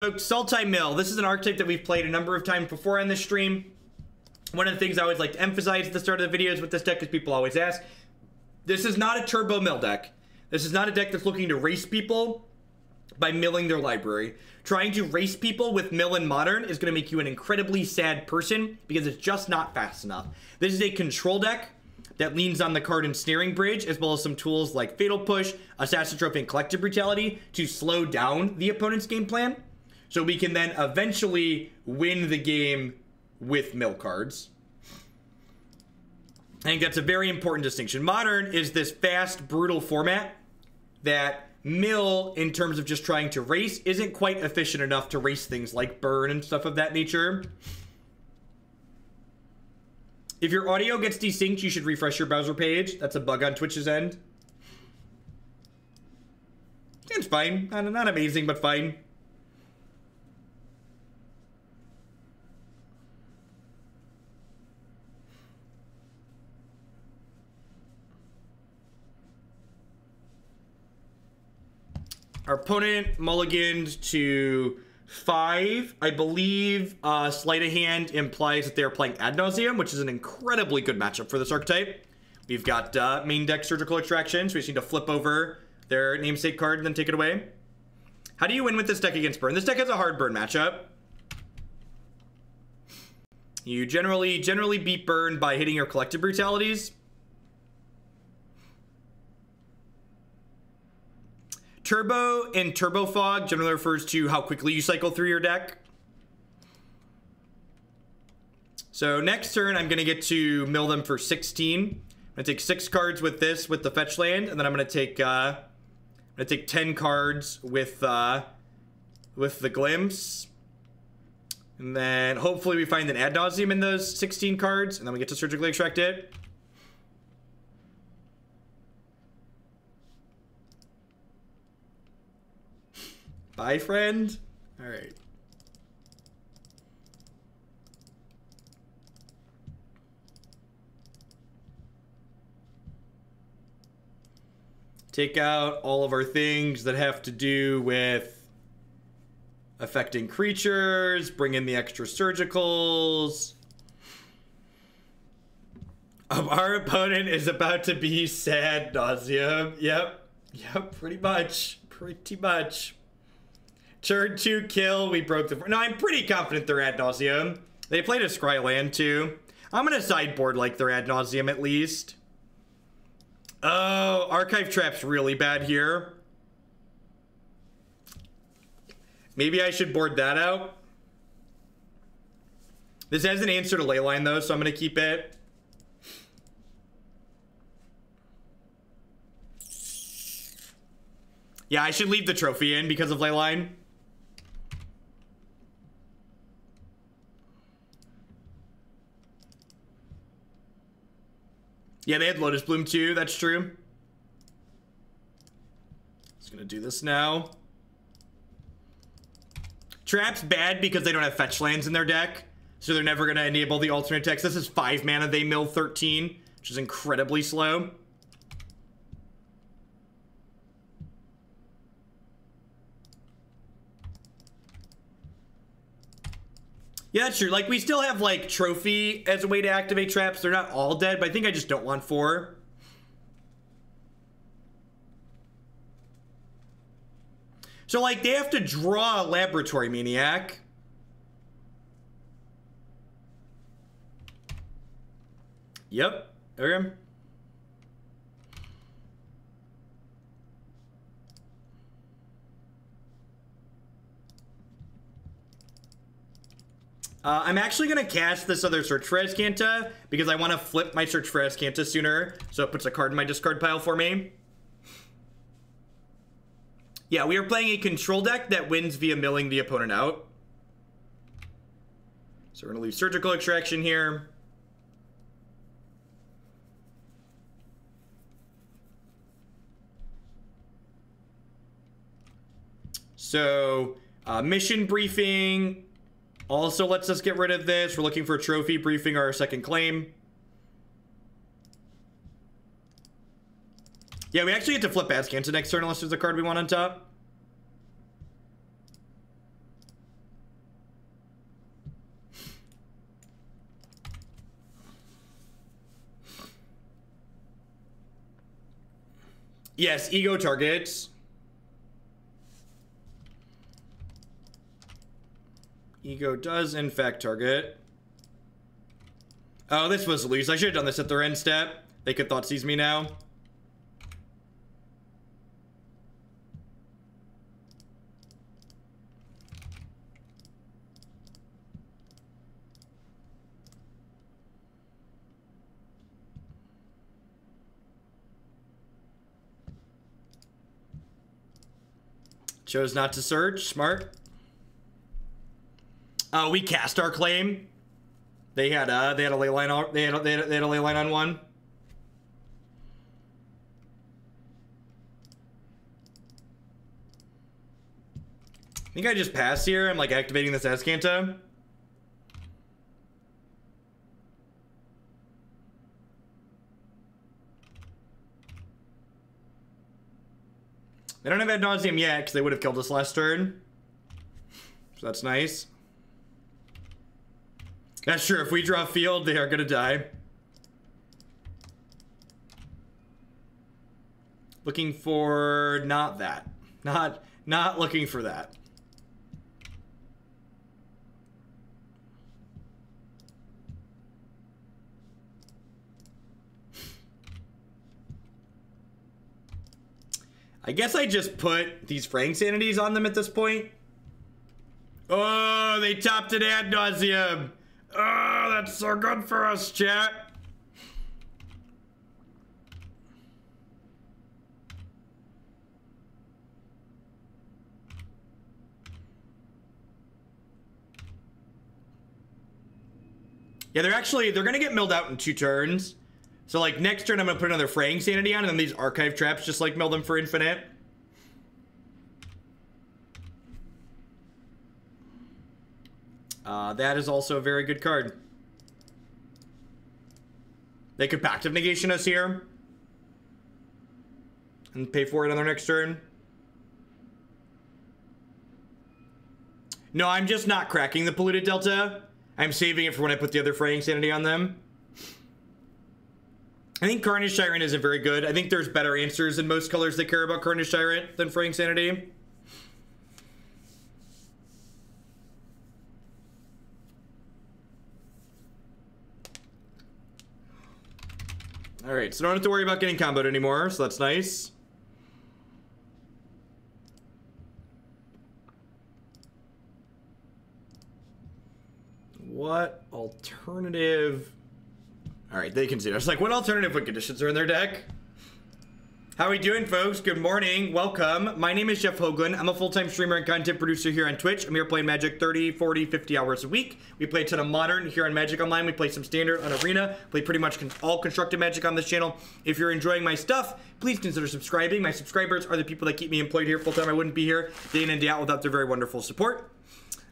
Sultai Mill. This is an archetype that we've played a number of times before on this stream. One of the things I always like to emphasize at the start of the videos with this deck is people always ask, this is not a turbo mill deck. This is not a deck that's looking to race people by milling their library. Trying to race people with mill and modern is going to make you an incredibly sad person because it's just not fast enough. This is a control deck that leans on the card Ensnaring Bridge, as well as some tools like Fatal Push, Assassin Trophy, and Collective Brutality to slow down the opponent's game plan, so we can then eventually win the game with mill cards. I think that's a very important distinction. Modern is this fast, brutal format that mill, in terms of just trying to race, isn't quite efficient enough to race things like burn and stuff of that nature. If your audio gets desynced, you should refresh your browser page. That's a bug on Twitch's end. It's fine. Not amazing, but fine. Our opponent mulliganed to 5. I believe sleight of hand implies that they're playing Ad-Nauseum, which is an incredibly good matchup for this archetype. We've got main deck Surgical Extraction, so we just need to flip over their namesake card and then take it away. How do you win with this deck against burn? This deck has a hard burn matchup. You generally beat burn by hitting your Collective Brutalities. Turbo and Turbo Fog generally refers to how quickly you cycle through your deck. So next turn, I'm going to get to mill them for 16. I'm going to take 6 cards with this, with the fetch land, and then I'm going to take 10 cards with the Glimpse. And then hopefully we find an Ad-Nauseum in those 16 cards, and then we get to surgically extract it. Bye, friend. All right. Take out all of our things that have to do with affecting creatures. Bring in the extra surgicals. Our opponent is about to be sad Nauseum. Yep, pretty much. Turn 2 kill, we broke the... No, I'm pretty confident they're Ad-Nauseum. They played a Scry land too. I'm gonna sideboard like they're Ad-Nauseum at least. Oh, Archive Trap's really bad here. Maybe I should board that out. This has an answer to Leyline though, so I'm gonna keep it. Yeah, I should leave the trophy in because of Leyline. Yeah, they had Lotus Bloom too, that's true. Just gonna do this now. Trap's bad because they don't have fetch lands in their deck, so they're never gonna enable the alternate text. This is 5 mana, they mill 13, which is incredibly slow. Yeah, that's true. Like, we still have, like, Trophy as a way to activate traps. They're not all dead, but I think I just don't want 4. So, like, they have to draw a Laboratory Maniac. Yep. Okay. I'm actually going to cast this other Search for Azcanta because I want to flip my Search for Azcanta sooner, so it puts a card in my discard pile for me. Yeah, we are playing a control deck that wins via milling the opponent out. So we're going to leave Surgical Extraction here. So, mission briefing also lets us get rid of this. We're looking for a trophy, briefing our second claim. Yeah, we actually get to flip Azcanta next turn unless there's a card we want on top. Yes, ego targets. Ego does, in fact, target. Oh, this was loose. I should have done this at their end step. They could Thoughtseize me now. Chose not to search. Smart. Oh, we cast our claim. They had a ley line. They had a ley line on one. I think I just pass here. I'm like activating this Azcanta. They don't have Ad-Nauseum yet because they would have killed us last turn. So that's nice. That's true. If we draw field, they are gonna die. Looking for not that. Not looking for that. I guess I just put these Fraying Sanities on them at this point. Oh, they topped an Ad-Nauseum. Oh, that's so good for us, chat. Yeah, they're gonna get milled out in 2 turns. So like next turn I'm gonna put another Fraying Sanity on, and then these archive traps just like mill them for infinite. That is also a very good card. They could Pact Negation us here and pay for it on their next turn. No, I'm just not cracking the Polluted Delta. I'm saving it for when I put the other Fraying Sanity on them. I think Carnage Tyrant isn't very good. I think there's better answers in most colors that care about Carnage Tyrant than Fraying Sanity. Alright, so don't have to worry about getting comboed anymore, so that's nice. What alternative... Alright, they can see it. I was like, what alternative win conditions are in their deck? How are we doing, folks? Good morning. Welcome. My name is Jeff Hoagland. I'm a full-time streamer and content producer here on Twitch. I'm here playing Magic 30, 40, 50 hours a week. We play a ton of Modern here on Magic Online. We play some Standard on Arena. Play pretty much all constructed Magic on this channel. If you're enjoying my stuff, please consider subscribing. My subscribers are the people that keep me employed here full-time. I wouldn't be here day in and day out without their very wonderful support.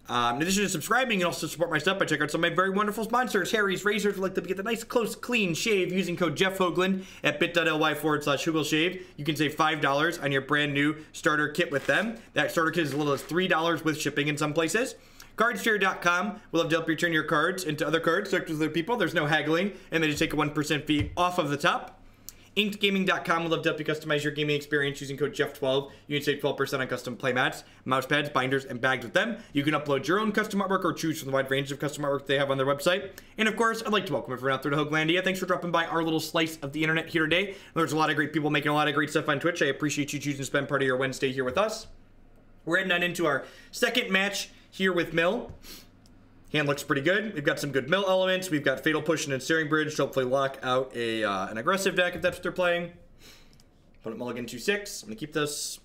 In addition to subscribing, you can also support my stuff by checking out some of my very wonderful sponsors. Harry's Razors would like to get the nice, close, clean shave using code Jeff Hoagland at bit.ly/HoogleShave. You can save $5 on your brand new starter kit with them. That starter kit is as little as $3 with shipping in some places. Cardshare.com will love to help you turn your cards into other cards, direct with other people. There's no haggling, and they just take a 1% fee off of the top. InkedGaming.com will love to help you customize your gaming experience using code Jeff12. You can save 12% on custom playmats, mouse pads, binders, and bags with them. You can upload your own custom artwork or choose from the wide range of custom artwork they have on their website. And of course, I'd like to welcome everyone out there to Hoaglandia. Thanks for dropping by our little slice of the internet here today. There's a lot of great people making a lot of great stuff on Twitch. I appreciate you choosing to spend part of your Wednesday here with us. We're heading on into our second match here with Mill. Hand looks pretty good. We've got some good mill elements. We've got Fatal Push and Ensnaring Bridge to hopefully lock out an aggressive deck if that's what they're playing. Opponent mulligan 2/6. I'm gonna keep this.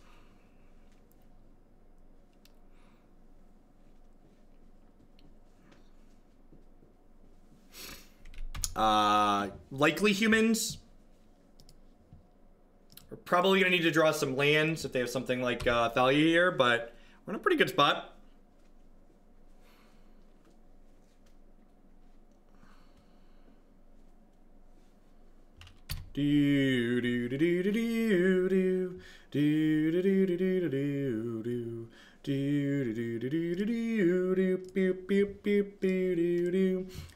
Likely humans. We're probably gonna need to draw some lands if they have something like Thalia here, but we're in a pretty good spot. Do do do do do do do do do do do do do do.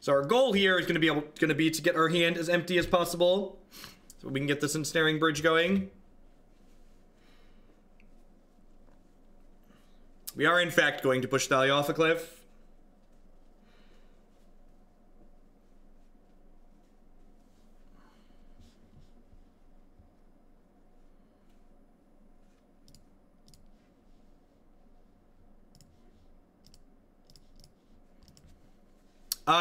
So our goal here is going to be to get our hand as empty as possible, so we can get this Ensnaring Bridge going. We are, in fact, going to push Thalia off a cliff.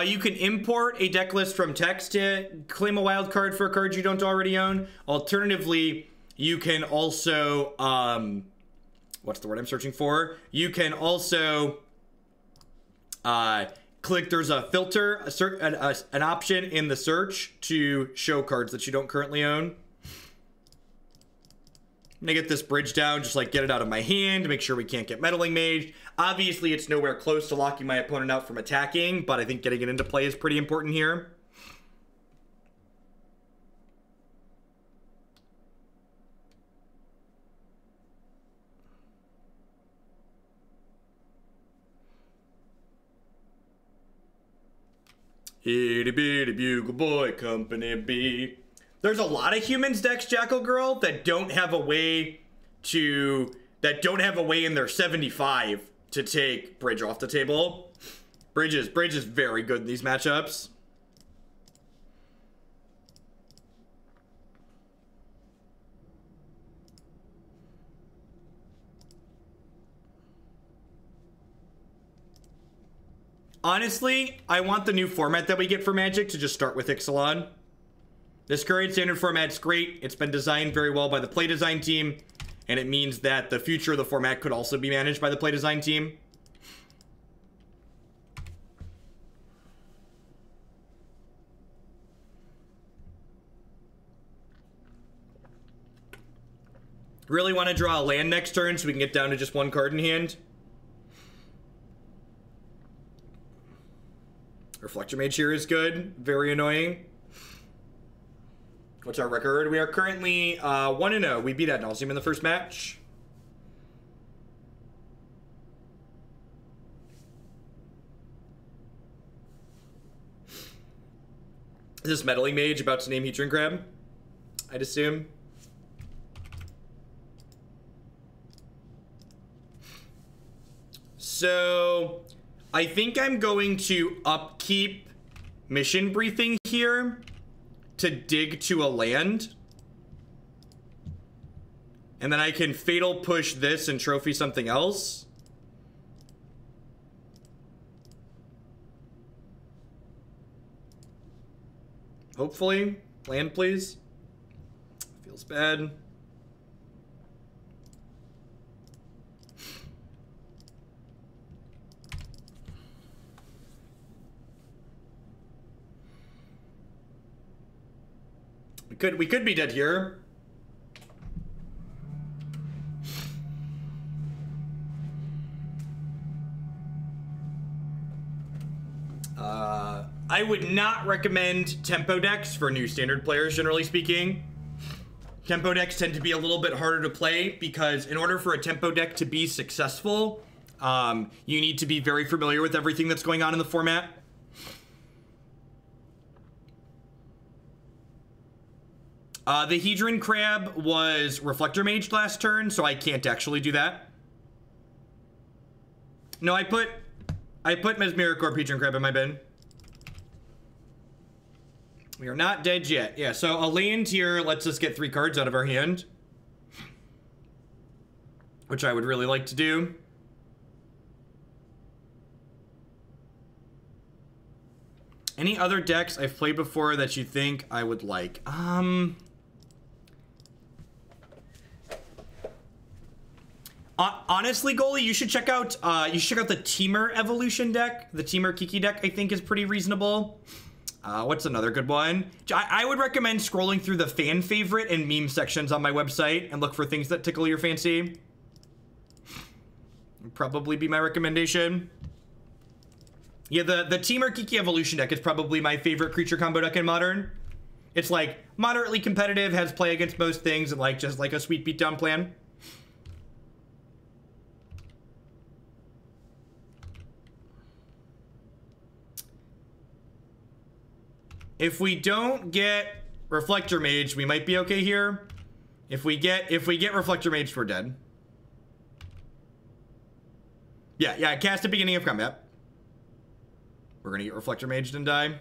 You can import a deck list from text to claim a wild card for a card you don't already own. Alternatively, you can also, what's the word I'm searching for? You can also click, there's a filter, an option in the search to show cards that you don't currently own. I'm gonna get this bridge down, just like get it out of my hand to make sure we can't get Meddling Mage. Obviously, it's nowhere close to locking my opponent out from attacking, but I think getting it into play is pretty important here. Itty bitty bugle boy, company B. There's a lot of humans decks, Jackal Girl, that don't have a way in their 75 to take Bridge off the table. Bridge is very good in these matchups. Honestly, I want the new format that we get for Magic to just start with Ixalan. This current standard format's great. It's been designed very well by the play design team, and it means that the future of the format could also be managed by the play design team. Really want to draw a land next turn so we can get down to just one card in hand. Reflector Mage here is good. Very annoying. What's our record? We are currently 1-0. We beat Ad-Nauseum in the first match. Is this Meddling Mage about to name Hedron Crab? I'd assume. So, I think I'm going to upkeep Mission Briefing here to dig to a land. And then I can Fatal Push this and trophy something else. Hopefully. Land, please. Feels bad. We could be dead here. I would not recommend tempo decks for new standard players, generally speaking. Tempo decks tend to be a little bit harder to play because in order for a tempo deck to be successful, you need to be very familiar with everything that's going on in the format. The Hedron Crab was Reflector Mage last turn, so I can't actually do that. No, I put Mesmeric Orb Hedron Crab in my bin. We are not dead yet. Yeah, so a land here lets us get 3 cards out of our hand, which I would really like to do. Any other decks I've played before that you think I would like? Honestly, Goalie, you should check out the Temur Evolution deck. The Temur Kiki deck, I think, is pretty reasonable. What's another good one? I would recommend scrolling through the fan favorite and meme sections on my website and look for things that tickle your fancy. Would probably be my recommendation. Yeah, the Temur Kiki Evolution deck is probably my favorite creature combo deck in Modern. It's like moderately competitive, has play against most things, and like just like a sweet beatdown plan. If we don't get Reflector Mage, we might be okay here. If we get Reflector Mage, we're dead. Yeah, cast at beginning of combat. We're gonna get Reflector Maged and die.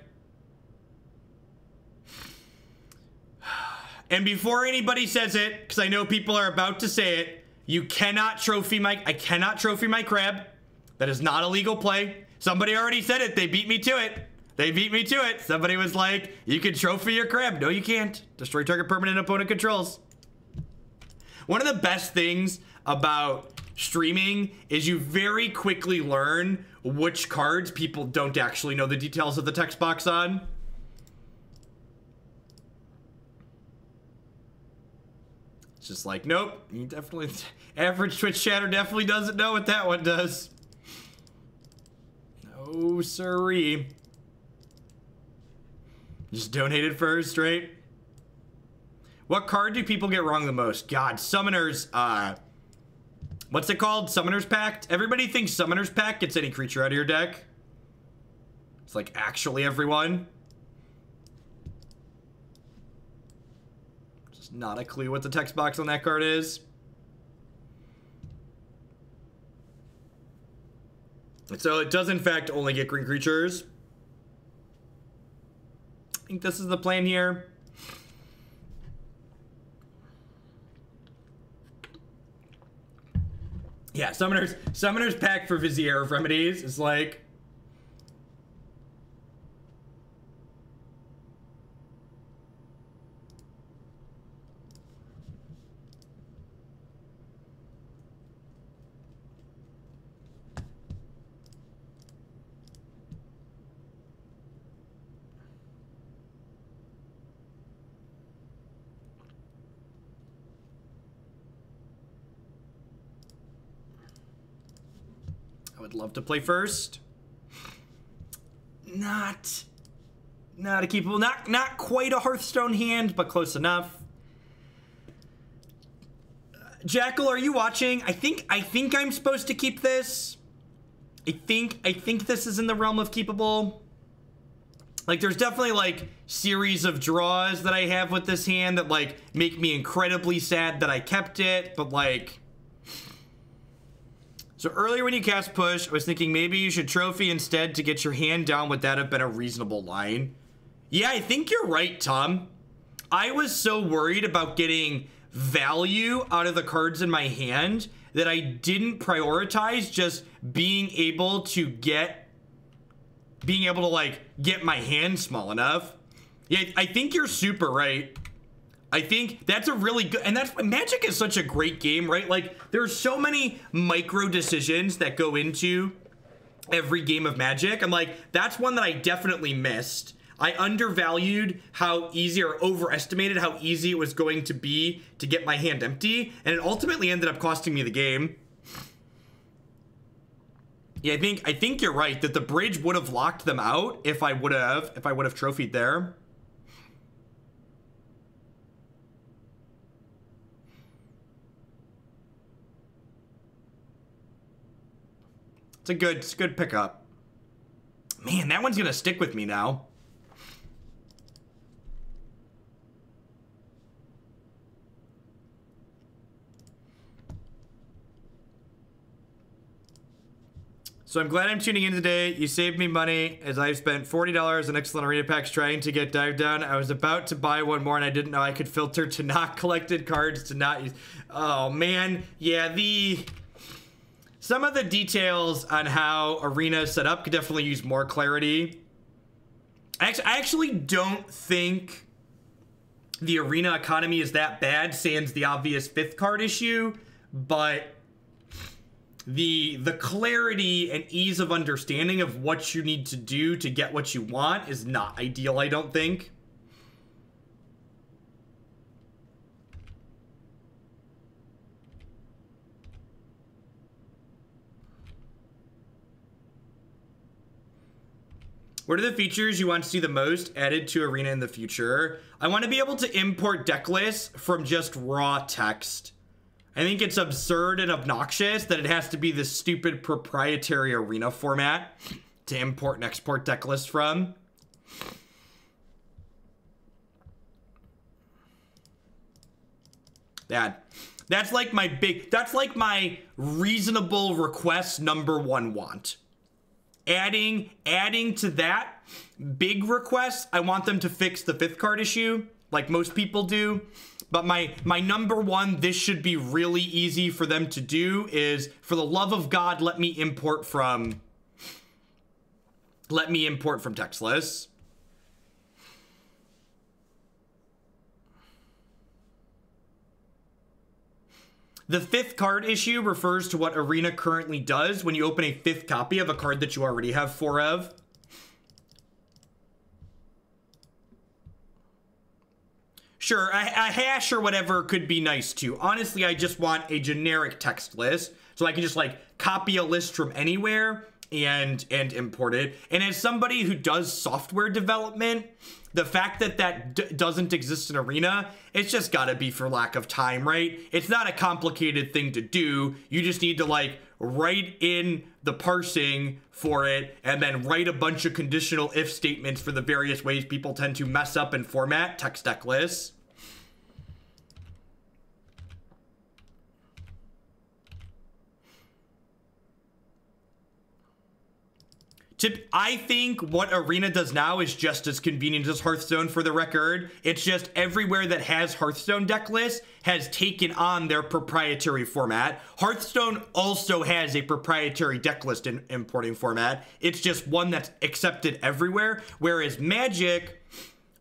And before anybody says it, because I know people are about to say it, you cannot trophy I cannot trophy my crab. That is not a legal play. Somebody already said it. They beat me to it. They beat me to it. Somebody was like, you can trophy your crab. No, you can't. Destroy target permanent opponent controls. One of the best things about streaming is you very quickly learn which cards people don't actually know the details of the text box on. It's just like, nope, you definitely, average Twitch chatter definitely doesn't know what that one does. No, sirree. Just donated first, right? What card do people get wrong the most? God, Summoners, what's it called? Summoner's Pact? Everybody thinks Summoner's Pact gets any creature out of your deck. It's like, actually everyone. Just not a clue what the text box on that card is. So it does in fact only get green creatures. I think this is the plan here. Yeah, Summoner's Pact for Vizier of Remedies is like... I would love to play first. Not a keepable, not quite a Hearthstone hand, but close enough. Jackal, are you watching? I think I'm supposed to keep this. I think this is in the realm of keepable. Like, there's definitely like series of draws that I have with this hand that like make me incredibly sad that I kept it, but like. So earlier when you cast Push, I was thinking maybe you should trophy instead to get your hand down. Would that have been a reasonable line? Yeah, I think you're right, Tom. I was so worried about getting value out of the cards in my hand that I didn't prioritize just being able to like get my hand small enough. Yeah, I think you're super right. I think that's a really good, and that's, Magic is such a great game, right? Like, there's so many micro decisions that go into every game of Magic. I'm like, that's one that I definitely missed. I undervalued how easy, or overestimated how easy it was going to be to get my hand empty, and it ultimately ended up costing me the game. Yeah, I think you're right that the bridge would have locked them out if I would have trophied there. It's a good pickup. Man, that one's gonna stick with me now. So I'm glad I'm tuning in today. You saved me money as I've spent $40 on excellent arena packs trying to get Dive Down. I was about to buy one more and I didn't know I could filter to not collected cards to not use. Oh man, yeah, some of the details on how Arena is set up could definitely use more clarity. I actually don't think the Arena economy is that bad, sans the obvious 5th card issue, but the clarity and ease of understanding of what you need to do to get what you want is not ideal, I don't think. What are the features you want to see the most added to Arena in the future? I want to be able to import deck lists from just raw text. I think it's absurd and obnoxious that it has to be this stupid proprietary Arena format to import and export deck lists from. That That's like my reasonable request #1 want. Adding to that big request, I want them to fix the 5th card issue, like most people do. But my #1, this should be really easy for them to do, is, for the love of God, let me import from text lists. The 5th card issue refers to what Arena currently does when you open a 5th copy of a card that you already have 4 of. Sure, a hash or whatever could be nice too. Honestly, I just want a generic text list, so I can just like copy a list from anywhere and import it. And as somebody who does software development, the fact that doesn't exist in Arena, it's just gotta be for lack of time, right? It's not a complicated thing to do. You just need to like write in the parsing for it and then write a bunch of conditional if statements for the various ways people tend to mess up and format text deck lists. I think what Arena does now is just as convenient as Hearthstone, for the record. It's just everywhere that has Hearthstone deck lists has taken on their proprietary format. Hearthstone also has a proprietary deck list importing format. It's just one that's accepted everywhere, whereas Magic,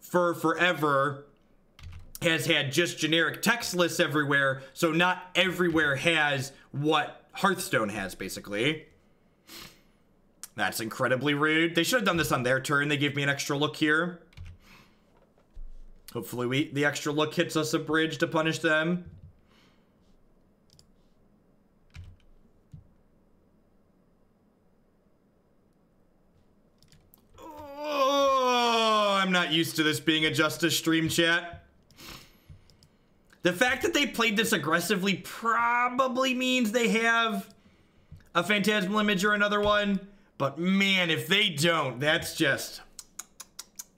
for forever, has had just generic text lists everywhere, so not everywhere has what Hearthstone has, basically. That's incredibly rude. They should have done this on their turn. They gave me an extra look here. Hopefully the extra look hits us a bridge to punish them. Oh, I'm not used to this being a Justice stream, chat. The fact that they played this aggressively probably means they have a Phantasmal Image or another one. But man, if they don't, that's just...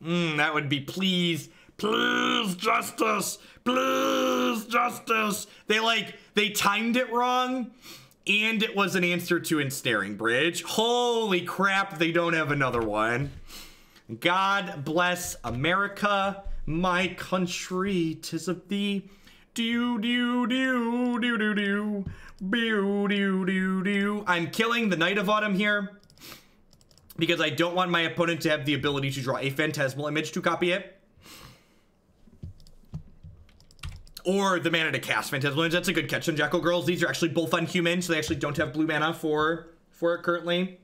that would be please justice, please justice. They timed it wrong, and it was an answer to Ensnaring Bridge. Holy crap, they don't have another one. God bless America, my country, 'tis of thee. I'm killing the Knight of Autumn here, because I don't want my opponent to have the ability to draw a Phantasmal Image to copy it. Or the mana to cast Phantasmal Image. That's a good catch on Jackal Girls. These are actually both unhuman, so they actually don't have blue mana for it currently.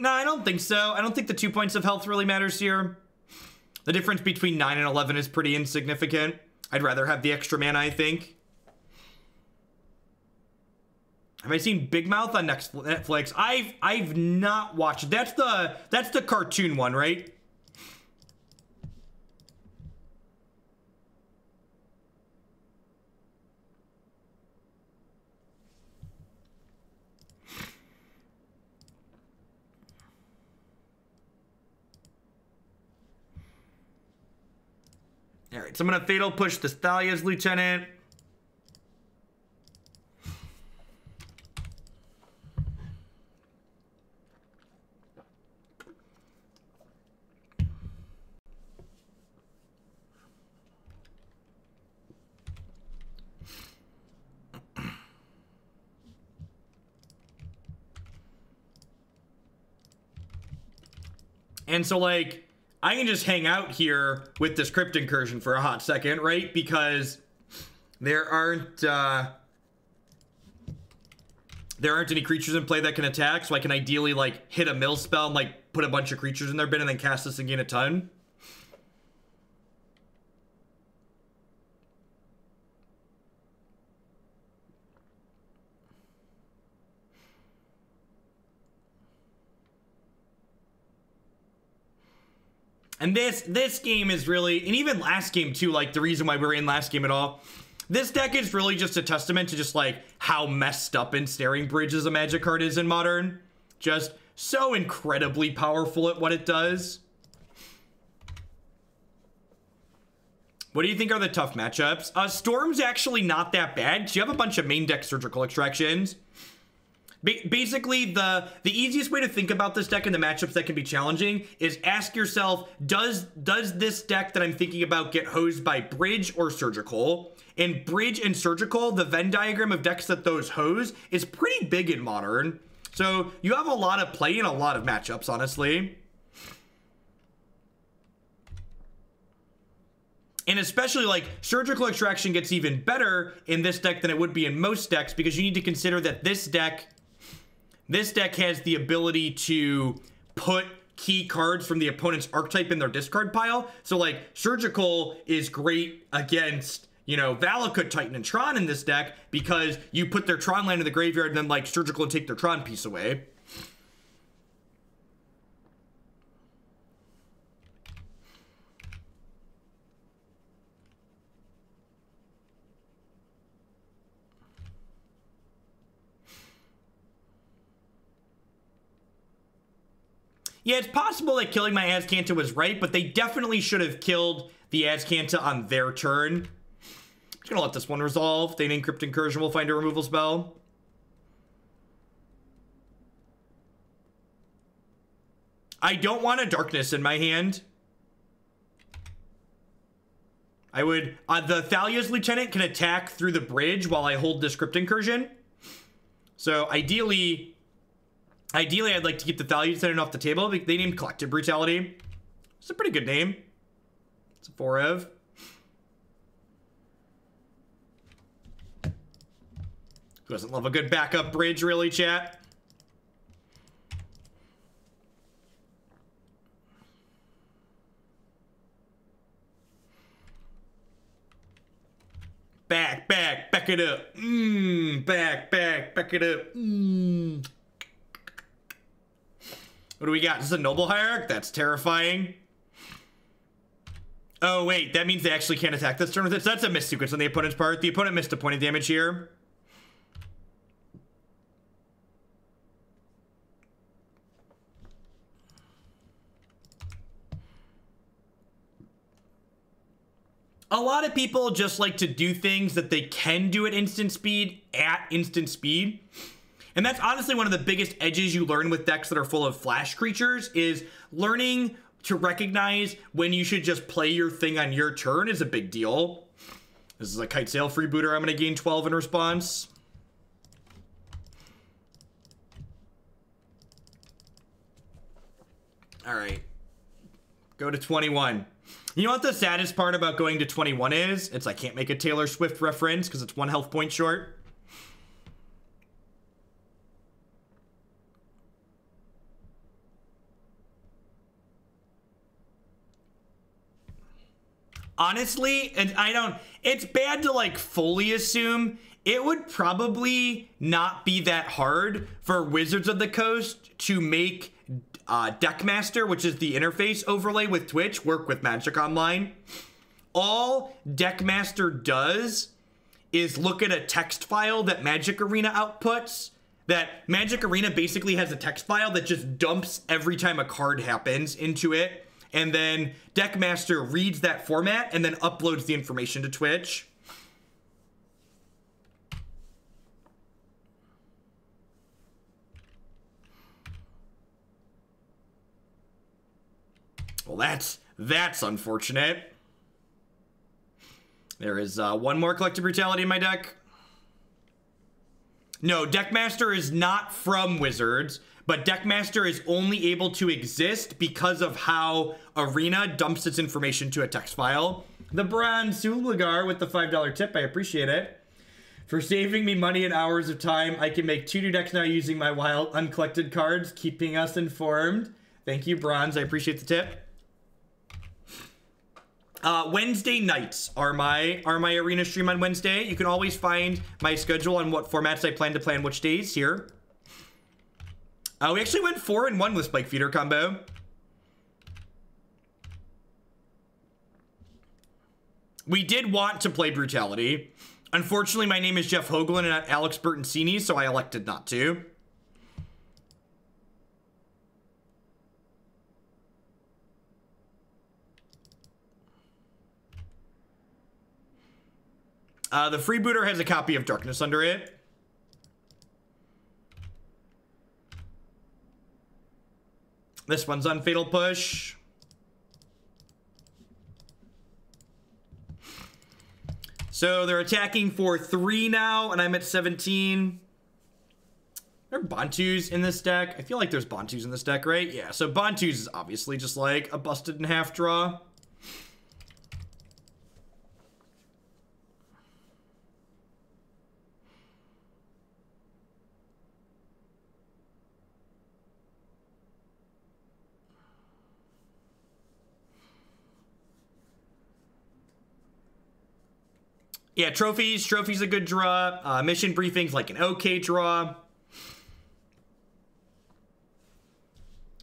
No, I don't think so. I don't think the 2 points of health really matters here. The difference between 9 and 11 is pretty insignificant. I'd rather have the extra mana, I think. Have I seen Big Mouth on Netflix? I've not watched. That's the cartoon one, right? All right, so I'm gonna Fatal Push the Thalia's Lieutenant. And so, like, I can just hang out here with this Crypt Incursion for a hot second, right? Because there aren't any creatures in play that can attack, so I can ideally, like, hit a mill spell and, like, put a bunch of creatures in their bin and then cast this and gain a ton. And this game is really, and even last game too, like the reason why we were in last game at all This deck is really just a testament to just like how messed up Ensnaring Bridge as a Magic card is in Modern. Just so incredibly powerful at what it does. What do you think are the tough matchups? Storm's actually not that bad. You have a bunch of main deck Surgical Extractions. Basically, the easiest way to think about this deck and the matchups that can be challenging is ask yourself, does this deck that I'm thinking about get hosed by Bridge or Surgical? In Bridge and Surgical, the Venn diagram of decks that those hose is pretty big in Modern. So you have a lot of play in a lot of matchups, honestly. And especially, like, Surgical Extraction gets even better in this deck than it would be in most decks, because you need to consider that this deck has the ability to put key cards from the opponent's archetype in their discard pile. So, like, Surgical is great against, you know, Valakut, Titan, and Tron in this deck, because you put their Tron land in the graveyard and then, like, Surgical and take their Tron piece away. Yeah, it's possible that killing my Azcanta was right, but they definitely should have killed the Azcanta on their turn. I'm just gonna let this one resolve. They name Crypt Incursion, we'll find a removal spell. I don't want a Darkness in my hand. I would... the Thalia's Lieutenant can attack through the bridge while I hold this Crypt Incursion. So, ideally, I'd like to keep the Thalia Lieutenant off the table. They named Collective Brutality. It's a pretty good name. It's a 4-of. Who doesn't love a good backup bridge, really, chat? Back it up. Back it up. What do we got? This is a Noble Hierarch? That's terrifying. Oh, wait. That means they actually can't attack this turn with it. So that's a missed sequence on the opponent's part. The opponent missed a point of damage here. A lot of people just like to do things that they can do at instant speed. And that's honestly one of the biggest edges you learn with decks that are full of flash creatures, is learning to recognize when you should just play your thing on your turn is a big deal. This is a Kite Sail freebooter. I'm going to gain 12 in response. All right. Go to 21. You know what the saddest part about going to 21 is? It's I can't make a Taylor Swift reference because it's 1 health point short. Honestly, and it's bad to like fully assume, it would probably not be that hard for Wizards of the Coast to make Deckmaster, which is the interface overlay with Twitch, work with Magic Online. All Deckmaster does is look at a text file that Magic Arena outputs. That Magic Arena basically has a text file that just dumps every time a card happens into it. And then Deckmaster reads that format and then uploads the information to Twitch. Well, that's unfortunate. There is one more Collective Brutality in my deck. No, Deckmaster is not from Wizards, but Deckmaster is only able to exist because of how Arena dumps its information to a text file. The Bronze Sulagar with the $5 tip, I appreciate it. For saving me money and hours of time, I can make 2 new decks now using my wild uncollected cards, keeping us informed. Thank you, Bronze, I appreciate the tip. Wednesday nights are my Arena stream on Wednesday. You can always find my schedule on what formats I plan to play on which days here. We actually went 4-1 with Spike Feeder combo. We did want to play Brutality. Unfortunately, my name is Jeff Hoagland and not Alex Bertoncini, so I elected not to. The freebooter has a copy of Darkness under it. This one's on Fatal Push. So they're attacking for 3 now, and I'm at 17. There are Bontus in this deck. I feel like there's Bontus in this deck, right? Yeah, so Bontus is obviously just like a busted in half draw. Yeah, trophies. Trophies a good draw. Mission briefings like an okay draw.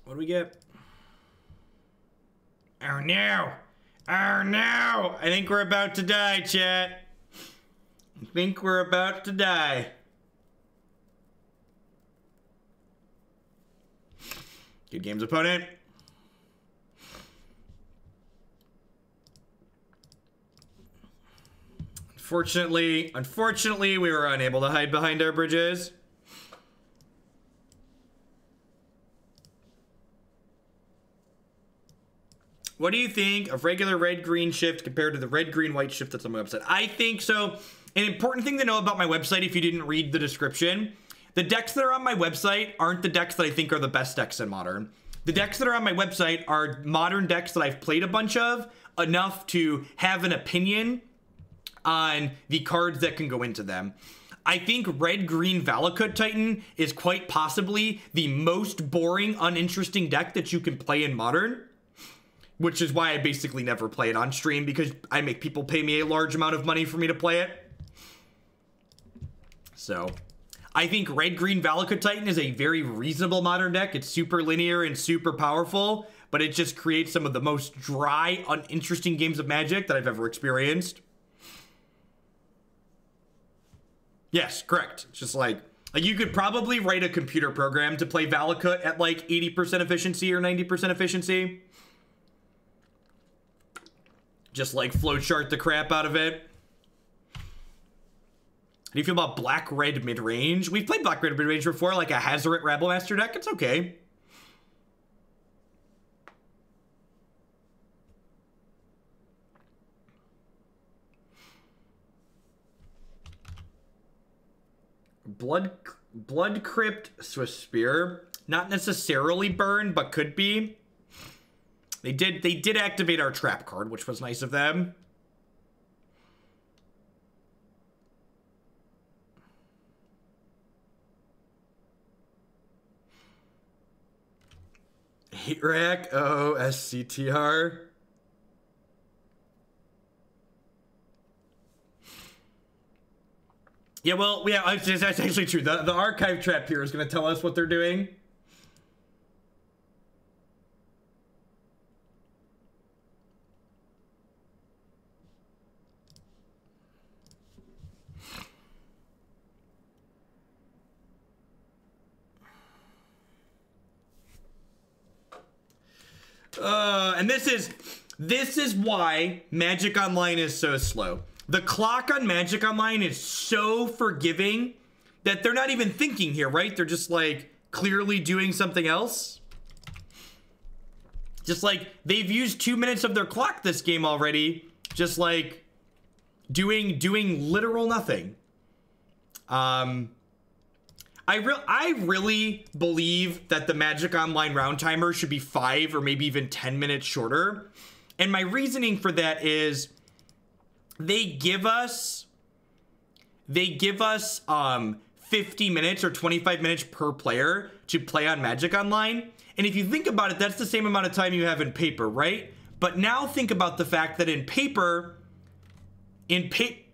What do we get? Oh no! Oh no! I think we're about to die, chat. I think we're about to die. Good games, opponent. Unfortunately, we were unable to hide behind our bridges. What do you think of regular red-green shift compared to the red-green-white shift that's on my website? I think so. An important thing to know about my website, if you didn't read the description, the decks that are on my website aren't the decks that I think are the best decks in Modern. The decks that are on my website are Modern decks that I've played a bunch of, enough to have an opinion on the cards that can go into them. I think red-green Valakut Titan is quite possibly the most boring, uninteresting deck that you can play in Modern, which is why I basically never play it on stream, because I make people pay me a large amount of money for me to play it. So, I think red-green Valakut Titan is a very reasonable Modern deck. It's super linear and super powerful, but it just creates some of the most dry, uninteresting games of Magic that I've ever experienced. Yes, correct. It's just like you could probably write a computer program to play Valakut at like 80% efficiency or 90% efficiency. Just like flowchart the crap out of it. How do you feel about black-red mid-range? We've played black-red mid-range before, like a Hazoret Rabblemaster deck. It's okay. Blood Crypt Swiss Spear. Not necessarily burn, but could be. They did activate our trap card, which was nice of them. Heat Rack, SCTR. Yeah, well, yeah, that's actually true. The archive trap here is going to tell us what they're doing. And this is why Magic Online is so slow. The clock on Magic Online is so forgiving that they're not even thinking here, right? They're just like clearly doing something else. Just like they've used 2 minutes of their clock this game already, just like doing literal nothing. I really believe that the Magic Online round timer should be 5 or maybe even 10 minutes shorter. And my reasoning for that is they give us 50 minutes or 25 minutes per player to play on Magic Online. And if you think about it, that's the same amount of time you have in paper, right? But now think about the fact that in paper, in paper,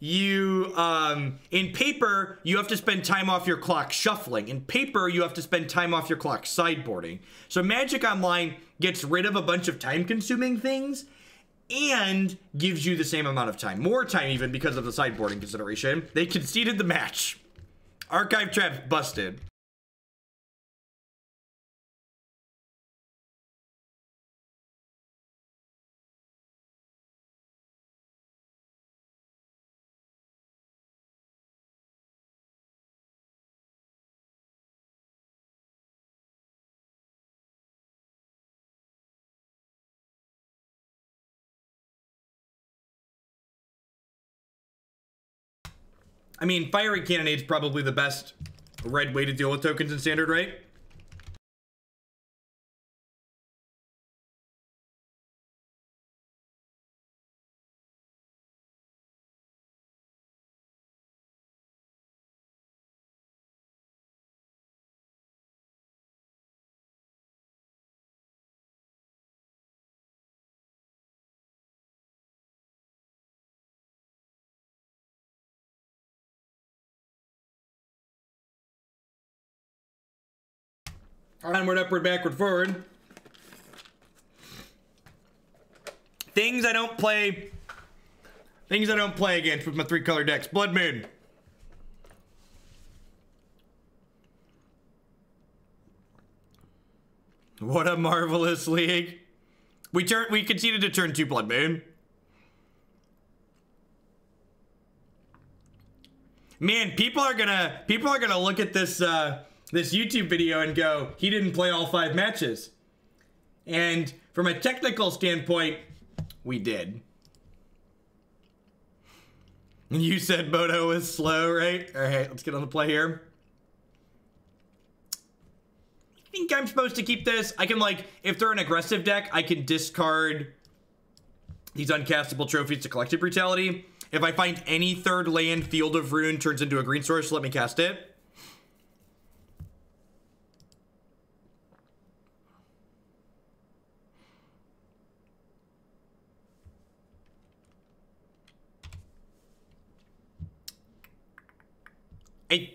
you, in Paper, you have to spend time off your clock shuffling. In Paper, you have to spend time off your clock sideboarding. So Magic Online gets rid of a bunch of time-consuming things and gives you the same amount of time. More time even because of the sideboarding consideration. They conceded the match. Archive traps busted. I mean, Fiery Cannonade's probably the best red way to deal with tokens in Standard, right? Onward, upward, backward, forward. Things I don't play against with my 3-color decks. Blood Moon. What a marvelous league. We conceded to turn 2 Blood Moon. Man, people are gonna look at this this YouTube video and go, he didn't play all 5 matches. And from a technical standpoint, we did. You said Bodo was slow, right? All right, let's get on the play here. I think I'm supposed to keep this. I can, like, if they're an aggressive deck, I can discard these uncastable trophies to Collective Brutality. If I find any 3rd land, Field of Ruin turns into a green source, let me cast it. I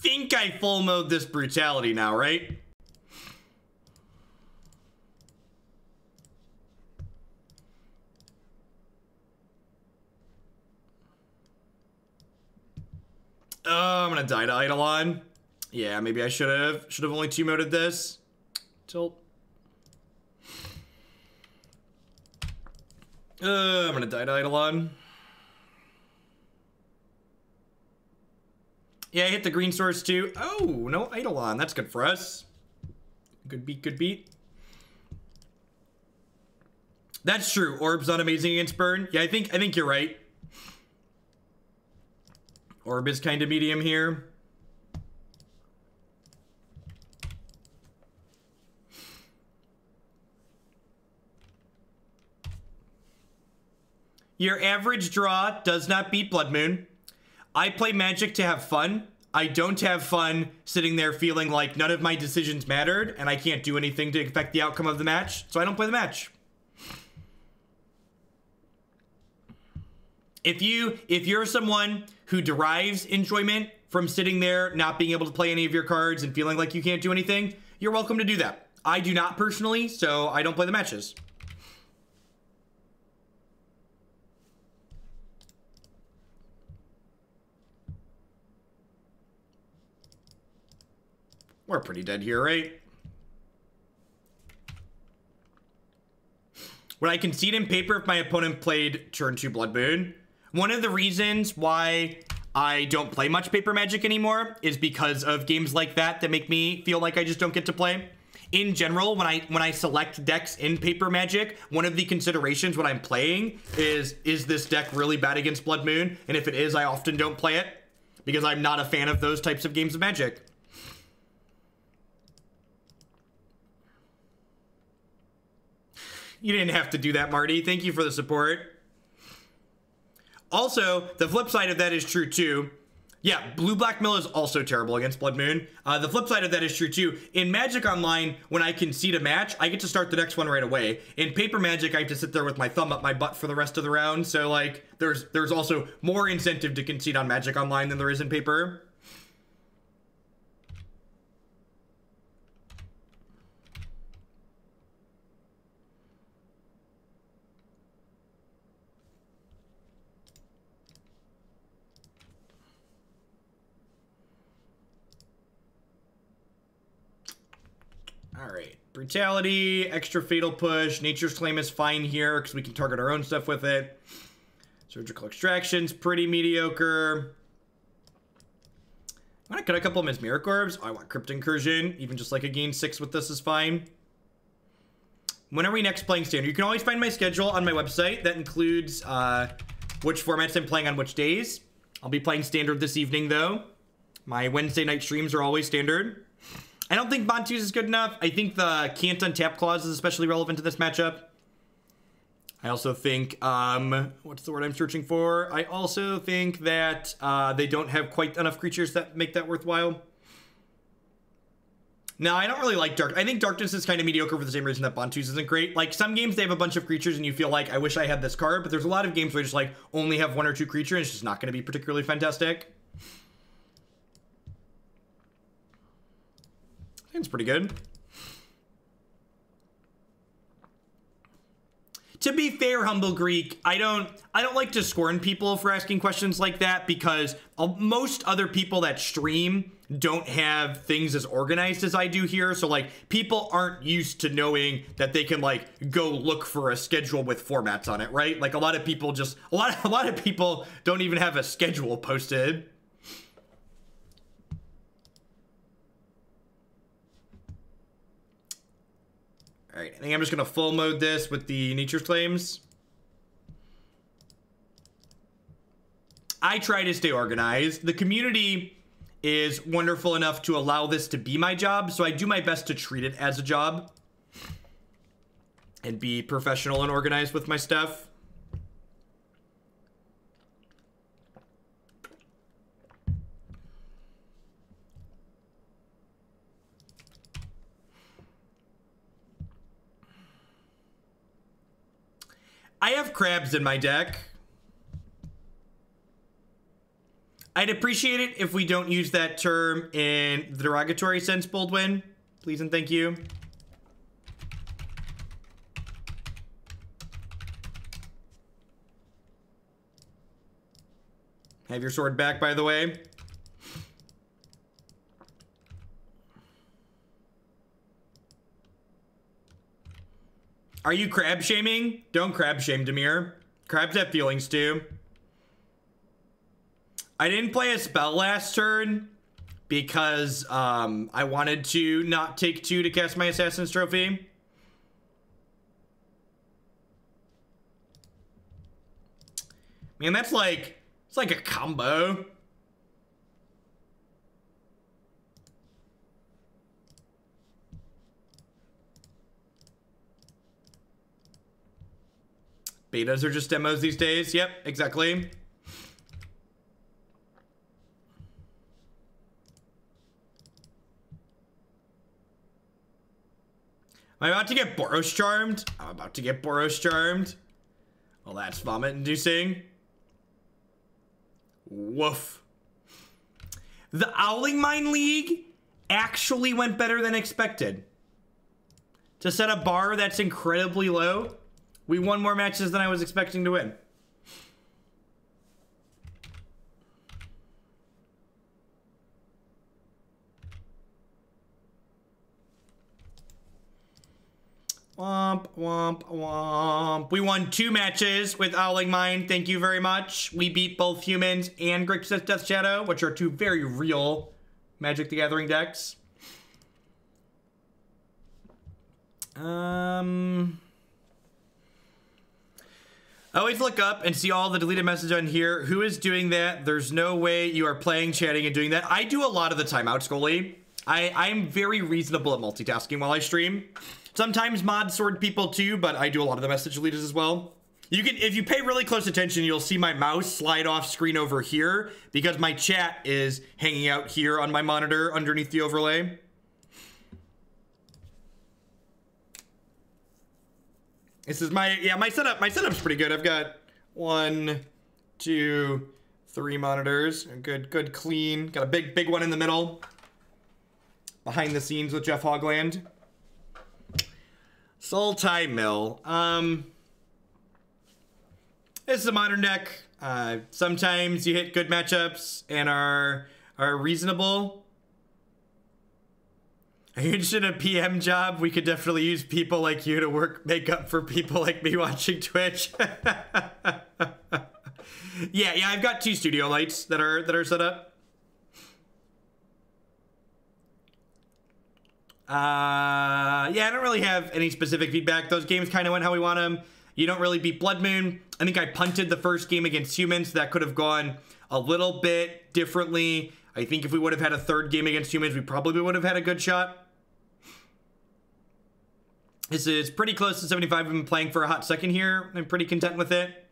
think I full mode this Brutality now, right? Oh, I'm gonna die to Eidolon. Yeah, maybe I should have only 2-moded this. Tilt. I'm gonna die to Eidolon. Yeah, I hit the green source too. Oh, no Eidolon. That's good for us. Good beat, good beat. That's true. Orb's not amazing against burn. Yeah, I think you're right. Orb is kind of medium here. Your average draw does not beat Blood Moon. I play Magic to have fun. I don't have fun sitting there feeling like none of my decisions mattered and I can't do anything to affect the outcome of the match, so I don't play the match. If you're someone who derives enjoyment from sitting there, not being able to play any of your cards and feeling like you can't do anything, you're welcome to do that. I do not personally, so I don't play the matches. We're pretty dead here, right? Would I concede in Paper if my opponent played turn 2 Blood Moon? One of the reasons why I don't play much Paper Magic anymore is because of games like that that make me feel like I just don't get to play. In general, when I select decks in Paper Magic, one of the considerations when I'm playing is this deck really bad against Blood Moon? And if it is, I often don't play it because I'm not a fan of those types of games of Magic. You didn't have to do that, Marty. Thank you for the support. Also, the flip side of that is true too. Yeah, blue black mill is also terrible against Blood Moon. The flip side of that is true too. In Magic Online, when I concede a match, I get to start the next one right away. In Paper Magic, I have to sit there with my thumb up my butt for the rest of the round. So like, there's also more incentive to concede on Magic Online than there is in Paper. All right, Brutality, extra Fatal Push, Nature's Claim is fine here because we can target our own stuff with it. Surgical Extraction's pretty mediocre. I want to cut a couple of Mesmeric Orbs. Oh, I want Crypt Incursion, even just like a gain 6 with this is fine. When are we next playing Standard? You can always find my schedule on my website. That includes which formats I'm playing on which days. I'll be playing Standard this evening, though. My Wednesday night streams are always Standard. I don't think Bontu's is good enough. I think the can't untap clause is especially relevant to this matchup. I also think, what's the word I'm searching for? I also think that they don't have quite enough creatures that make that worthwhile. No, I don't really like Dark. I think Darkness is kind of mediocre for the same reason that Bontu's isn't great. Like, some games, they have a bunch of creatures and you feel like, I wish I had this card, but there's a lot of games where you just, like, only have 1 or 2 creatures and it's just not going to be particularly fantastic. It's pretty good. To be fair, Humble Greek, I don't like to scorn people for asking questions like that because most other people that stream don't have things as organized as I do here. So like people aren't used to knowing that they can like go look for a schedule with formats on it, right? Like a lot of people just a lot of people don't even have a schedule posted. All right, I think I'm just gonna full mode this with the Nature's Claims. I try to stay organized. The community is wonderful enough to allow this to be my job, so I do my best to treat it as a job and be professional and organized with my stuff. I have crabs in my deck. I'd appreciate it if we don't use that term in the derogatory sense, Boldwin. Please and thank you. Have your sword back, by the way. Are you crab shaming? Don't crab shame, Demir. Crabs have feelings too. I didn't play a spell last turn because I wanted to not take 2 to cast my Assassin's Trophy. Man, that's like, it's like a combo. Betas are just demos these days. Yep, exactly. Am I about to get Boros charmed? I'm about to get Boros charmed. Well, that's vomit-inducing. Woof. The Owling Mine League actually went better than expected. To set a bar that's incredibly low, we won more matches than I was expecting to win. Womp, womp, womp. We won 2 matches with Owling Mine. Thank you very much. We beat both Humans and Grixis Death Shadow, which are 2 very real Magic the Gathering decks. I always look up and see all the deleted message on here. Who is doing that? There's no way you are playing, chatting, and doing that. I do a lot of the timeout, Scully. I'm very reasonable at multitasking while I stream. Sometimes mod sword people too, but I do a lot of the message deleted as well. You can, if you pay really close attention, you'll see my mouse slide off screen over here because my chat is hanging out here on my monitor underneath the overlay. This is my, yeah, my setup. My setup's pretty good. I've got 1, 2, 3 monitors. Good, clean. Got a big one in the middle. Behind the scenes with Jeff Hogland. Sultai Mill. This is a modern deck. Sometimes you hit good matchups and are reasonable. Are you interested in a PM job? We could definitely use people like you to make up for people like me watching Twitch. Yeah, I've got 2 studio lights that are set up. Yeah, I don't really have any specific feedback. Those games kind of went how we want them. You don't really beat Blood Moon. I think I punted the first game against Humans. That could have gone a little bit differently. I think if we would have had a third game against Humans, we probably would have had a good shot. This is pretty close to 75. I've been playing for a hot second here. I'm pretty content with it.